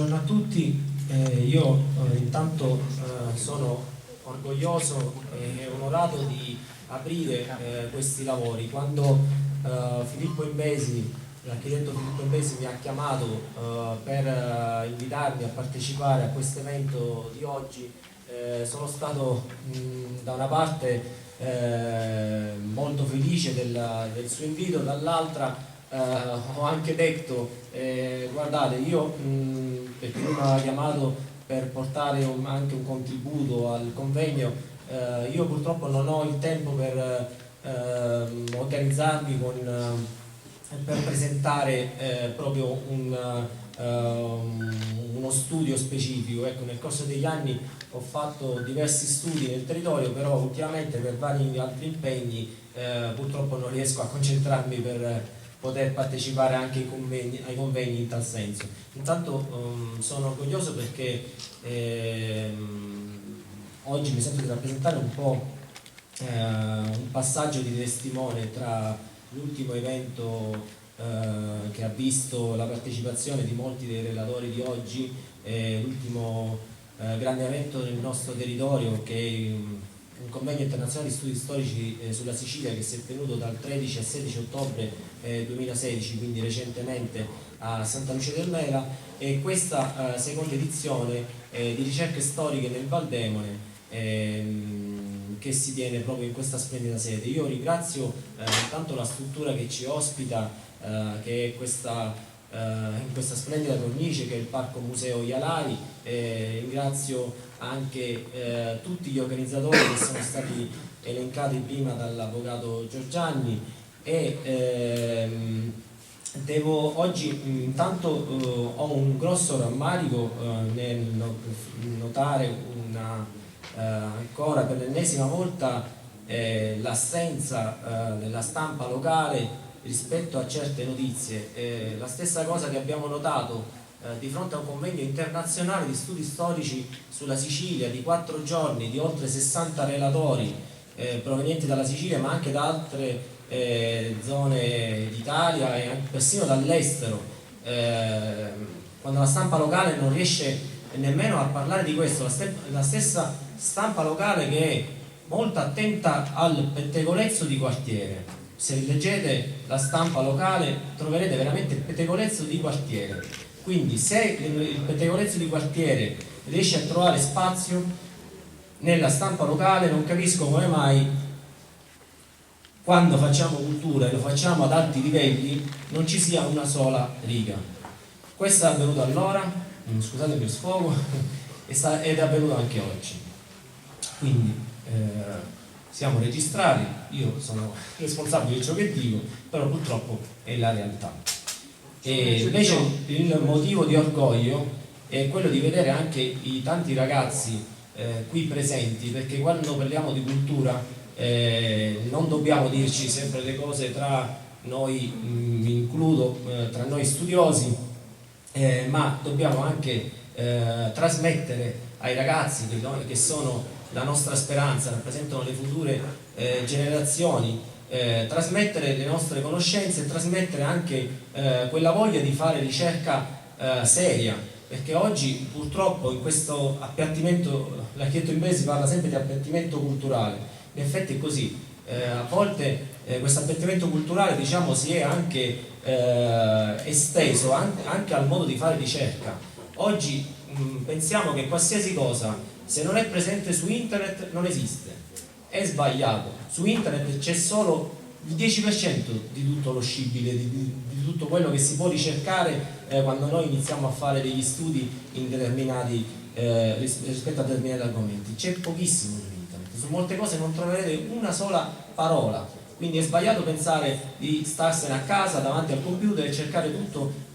Buongiorno a tutti, io intanto sono orgoglioso e onorato di aprire questi lavori. Quando Filippo Imbesi, l'architetto Filippo Imbesi mi ha chiamato per invitarmi a partecipare a questo evento di oggi, sono stato da una parte molto felice del suo invito, dall'altra ho anche detto guardate, io perché lui mi aveva chiamato per portare anche un contributo al convegno, io purtroppo non ho il tempo per organizzarmi per presentare proprio uno studio specifico. Ecco, nel corso degli anni ho fatto diversi studi nel territorio, però ultimamente per vari altri impegni purtroppo non riesco a concentrarmi per poter partecipare anche ai convegni in tal senso. Intanto sono orgoglioso perché oggi mi sento di rappresentare un po' un passaggio di testimone tra l'ultimo evento che ha visto la partecipazione di molti dei relatori di oggi e l'ultimo grande evento nel nostro territorio, che è un convegno internazionale di studi storici sulla Sicilia, che si è tenuto dal 13 al 16 ottobre 2016, quindi recentemente a Santa Lucia del Mela, e questa seconda edizione di ricerche storiche nel Valdemone che si tiene proprio in questa splendida sede. Io ringrazio intanto la struttura che ci ospita, che è in questa splendida cornice, che è il Parco Museo Ialari. Ringrazio anche tutti gli organizzatori che sono stati elencati prima dall'avvocato Giorgianni e oggi intanto ho un grosso rammarico nel notare ancora per l'ennesima volta l'assenza della stampa locale rispetto a certe notizie. La stessa cosa che abbiamo notato di fronte a un convegno internazionale di studi storici sulla Sicilia di 4 giorni, di oltre 60 relatori provenienti dalla Sicilia, ma anche da altre zone d'Italia e persino dall'estero. Quando la stampa locale non riesce nemmeno a parlare di questo, la stessa stampa locale che è molto attenta al pettegolezzo di quartiere. Se leggete la stampa locale troverete veramente il pettegolezzo di quartiere. Quindi se il pettegolezzo di quartiere riesce a trovare spazio nella stampa locale, non capisco come mai quando facciamo cultura e lo facciamo ad alti livelli non ci sia una sola riga. Questo è avvenuto allora, scusatemi il sfogo, ed è avvenuto anche oggi. Quindi siamo registrati, io sono responsabile di ciò che dico, però purtroppo è la realtà. E invece il motivo di orgoglio è quello di vedere anche i tanti ragazzi qui presenti, perché quando parliamo di cultura non dobbiamo dirci sempre le cose tra noi, mi includo, tra noi studiosi, ma dobbiamo anche trasmettere ai ragazzi che sono la nostra speranza, rappresentano le future generazioni, trasmettere le nostre conoscenze e trasmettere anche quella voglia di fare ricerca seria, perché oggi purtroppo in questo appiattimento, l'architetto Imbesi parla sempre di appiattimento culturale, in effetti è così, a volte questo appiattimento culturale, diciamo, si è anche esteso anche al modo di fare ricerca. Oggi pensiamo che qualsiasi cosa, se non è presente su internet, non esiste. È sbagliato. Su internet c'è solo il 10% di tutto lo scibile, di tutto quello che si può ricercare quando noi iniziamo a fare degli studi in rispetto a determinati argomenti. C'è pochissimo su internet. Su molte cose non troverete una sola parola. Quindi è sbagliato pensare di starsene a casa davanti al computer e cercare tutto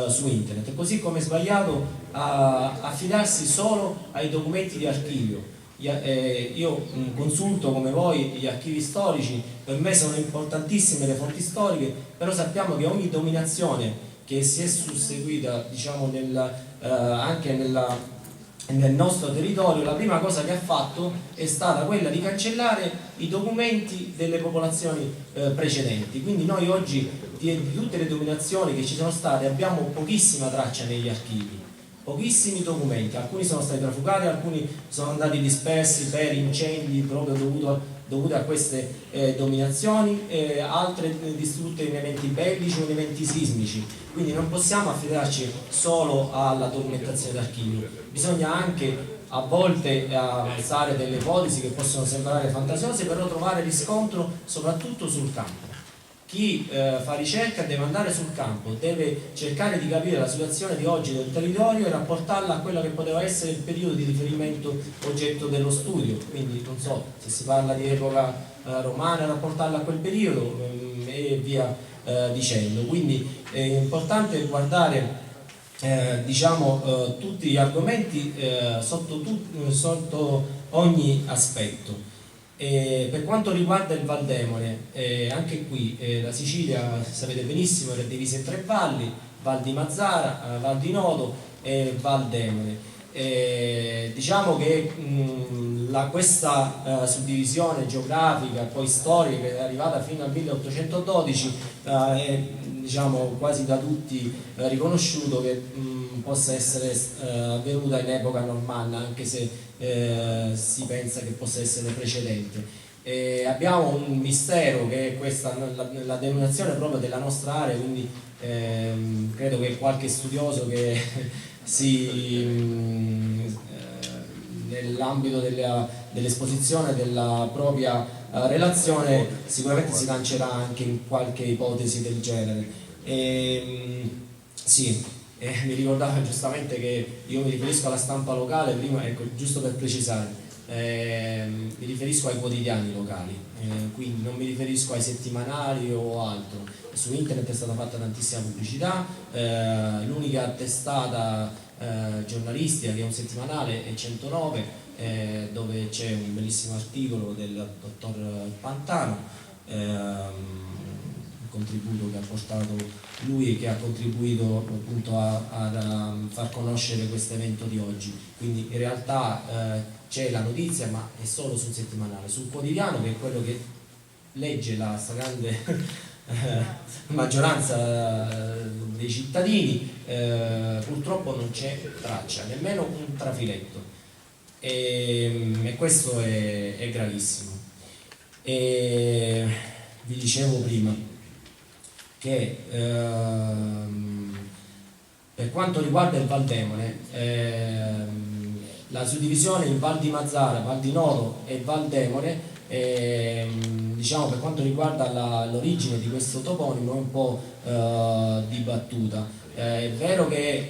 su internet, così come è sbagliato affidarsi solo ai documenti di archivio. Io consulto come voi gli archivi storici, per me sono importantissime le fonti storiche, però sappiamo che ogni dominazione che si è susseguita, diciamo, anche nel nostro territorio, la prima cosa che ha fatto è stata quella di cancellare i documenti delle popolazioni precedenti. Quindi noi oggi di tutte le dominazioni che ci sono state abbiamo pochissima traccia negli archivi. pochissimi documenti, alcuni sono stati trafugati, alcuni sono andati dispersi per incendi proprio dovuti a queste dominazioni, altre distrutte in eventi bellici o in eventi sismici. Quindi non possiamo affidarci solo alla documentazione d'archivio, bisogna anche a volte avanzare delle ipotesi che possono sembrare fantasiose, però trovare riscontro soprattutto sul campo. Chi fa ricerca deve andare sul campo, deve cercare di capire la situazione di oggi del territorio e rapportarla a quello che poteva essere il periodo di riferimento oggetto dello studio. Quindi non so, se si parla di epoca romana, rapportarla a quel periodo e via dicendo. Quindi è importante guardare tutti gli argomenti sotto ogni aspetto. Per quanto riguarda il Valdemone, anche qui la Sicilia, sapete benissimo, era divisa in 3 valli: Val di Mazzara, Val di Nodo e Val Demone. Diciamo che questa suddivisione geografica, poi storica, che è arrivata fino al 1812, è quasi da tutti riconosciuto che possa essere avvenuta in epoca normanna, anche se si pensa che possa essere precedente. Abbiamo un mistero che è questa, la denominazione proprio della nostra area, quindi credo che qualche studioso che nell'ambito dell'esposizione della propria relazione sicuramente si lancerà anche in qualche ipotesi del genere. Mi ricordavo giustamente che io mi riferisco alla stampa locale, prima, ecco, giusto per precisare, mi riferisco ai quotidiani locali, quindi non mi riferisco ai settimanali o altro. Su internet è stata fatta tantissima pubblicità, l'unica testata giornalistica che è un settimanale è 109, dove c'è un bellissimo articolo del dottor Pantano, un contributo che ha portato lui e che ha contribuito appunto a far conoscere questo evento di oggi. Quindi in realtà c'è la notizia, ma è solo sul settimanale. Sul quotidiano, che è quello che legge la stragrande maggioranza dei cittadini, purtroppo non c'è traccia, nemmeno un trafiletto, e questo è gravissimo. E vi dicevo prima che per quanto riguarda il Valdemone, la suddivisione in Val di Mazzara, Val di Nodo e Val Demone, per quanto riguarda l'origine di questo toponimo, è un po' dibattuta. È vero che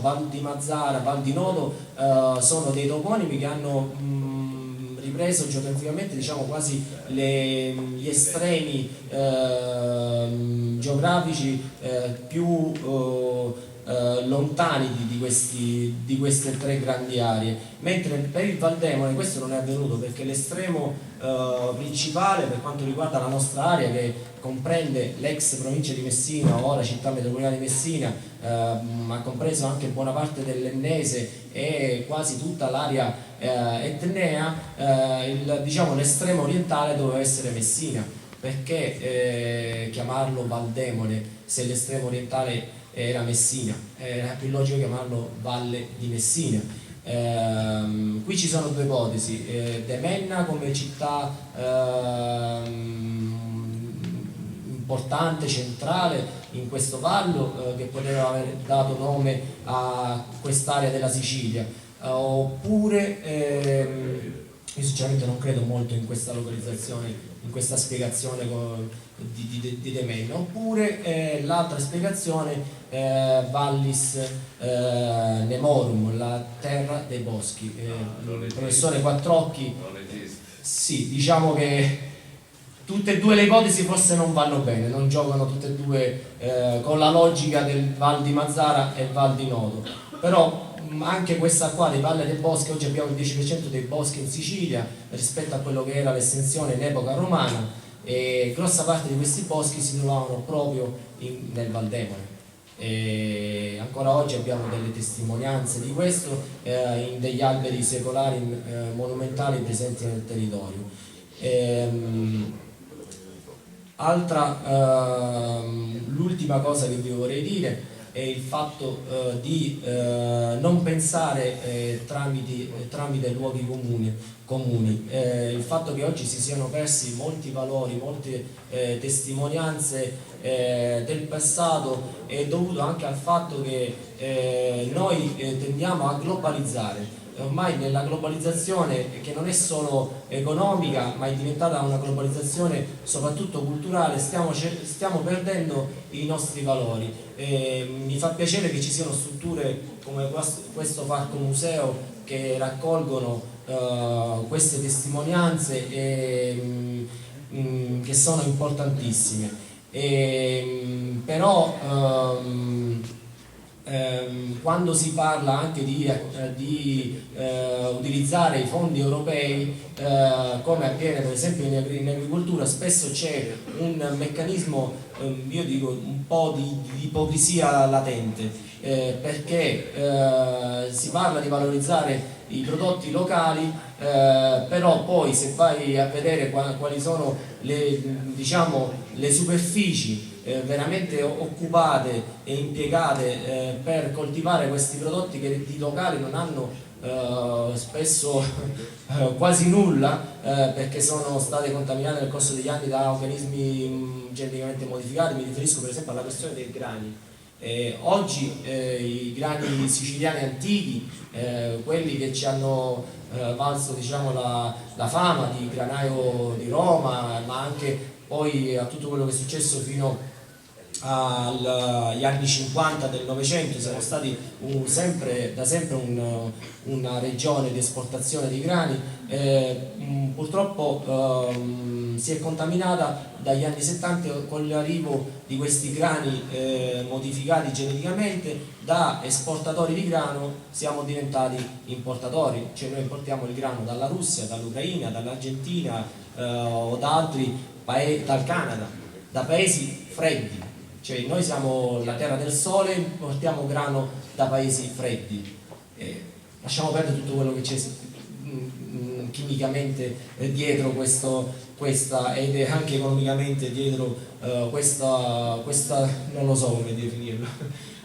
Val di Mazzara, Val di Nodo sono dei toponimi che hanno ripreso geograficamente quasi gli estremi geografici più lontani di queste 3 grandi aree, mentre per il Valdemone questo non è avvenuto, perché l'estremo principale per quanto riguarda la nostra area, che comprende l'ex provincia di Messina, ora città metropolitana di Messina, ha compreso anche buona parte dell'Ennese e quasi tutta l'area etnea, l'estremo orientale doveva essere Messina. Perché chiamarlo Valdemone se l'estremo orientale era Messina? Era più logico chiamarlo Valle di Messina. Qui ci sono 2 ipotesi: Demenna come città importante, centrale in questo vallo, che poteva aver dato nome a quest'area della Sicilia, oppure io sinceramente non credo molto in questa localizzazione, in questa spiegazione di Demenna, oppure l'altra spiegazione, Vallis Nemorum, la terra dei boschi. Il professore Quattrocchi, sì, diciamo che tutte e 2 le ipotesi forse non vanno bene, non giocano tutte e 2 con la logica del Val di Mazzara e Val di Nodo, però anche questa qua dei Valle dei Boschi, oggi abbiamo il 10% dei boschi in Sicilia rispetto a quello che era l'estensione in epoca romana, e grossa parte di questi boschi si trovavano proprio nel Valdemone, e ancora oggi abbiamo delle testimonianze di questo in degli alberi secolari monumentali presenti nel territorio. L'ultima cosa che vi vorrei dire è il fatto di non pensare tramite luoghi comuni. Il fatto che oggi si siano persi molti valori, molte testimonianze del passato è dovuto anche al fatto che noi tendiamo a globalizzare. Ormai nella globalizzazione, che non è solo economica ma è diventata una globalizzazione soprattutto culturale, stiamo perdendo i nostri valori. Mi fa piacere che ci siano strutture come questo parco museo che raccolgono queste testimonianze che sono importantissime. Però quando si parla anche di utilizzare i fondi europei, come avviene per esempio in agricoltura, spesso c'è un meccanismo, io dico un po' di ipocrisia latente, perché si parla di valorizzare i prodotti locali, però poi se vai a vedere quali sono le superfici veramente occupate e impiegate per coltivare questi prodotti che di locali non hanno spesso quasi nulla, perché sono state contaminate nel corso degli anni da organismi geneticamente modificati. Mi riferisco per esempio alla questione dei grani. Oggi i grani siciliani antichi, quelli che ci hanno valso la fama di granaio di Roma, ma anche poi a tutto quello che è successo fino agli anni 50 del Novecento, siamo stati da sempre una regione di esportazione di grani. Purtroppo si è contaminata dagli anni 70 con l'arrivo di questi grani modificati geneticamente. Da esportatori di grano siamo diventati importatori, cioè noi importiamo il grano dalla Russia, dall'Ucraina, dall'Argentina o da altri paesi, dal Canada, da paesi freddi. Cioè noi siamo la terra del sole, importiamo grano da paesi freddi. Lasciamo perdere tutto quello che c'è chimicamente dietro questa ed anche economicamente dietro questa non lo so come definirlo,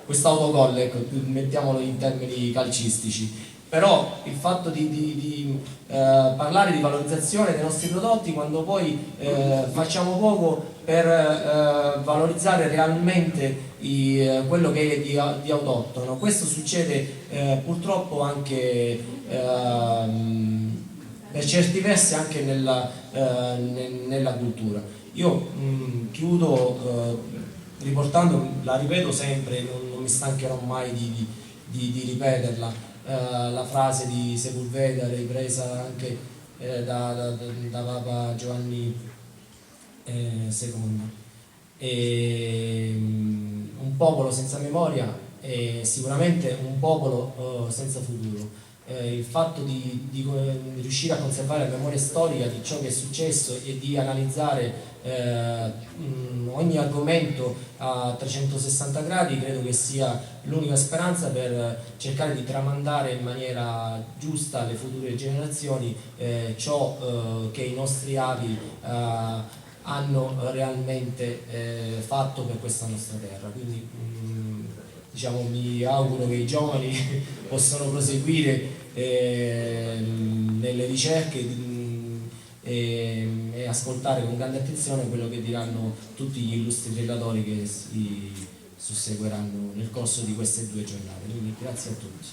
quest'autogol, ecco, mettiamolo in termini calcistici. Però il fatto di parlare di valorizzazione dei nostri prodotti quando poi facciamo poco per valorizzare realmente quello che è di autoctono. Questo succede purtroppo anche per certi versi anche nella cultura. Io chiudo riportando, la ripeto sempre, non mi stancherò mai di ripeterla, la frase di Sepulveda ripresa anche da Papa Giovanni II. Un popolo senza memoria è sicuramente un popolo senza futuro. Il fatto di riuscire a conservare la memoria storica di ciò che è successo e di analizzare ogni argomento a 360 gradi credo che sia l'unica speranza per cercare di tramandare in maniera giusta alle future generazioni ciò che i nostri avi hanno realmente fatto per questa nostra terra. Quindi mi auguro che i giovani possano proseguire nelle ricerche e ascoltare con grande attenzione quello che diranno tutti gli illustri relatori che si susseguiranno nel corso di queste 2 giornate. Quindi grazie a tutti.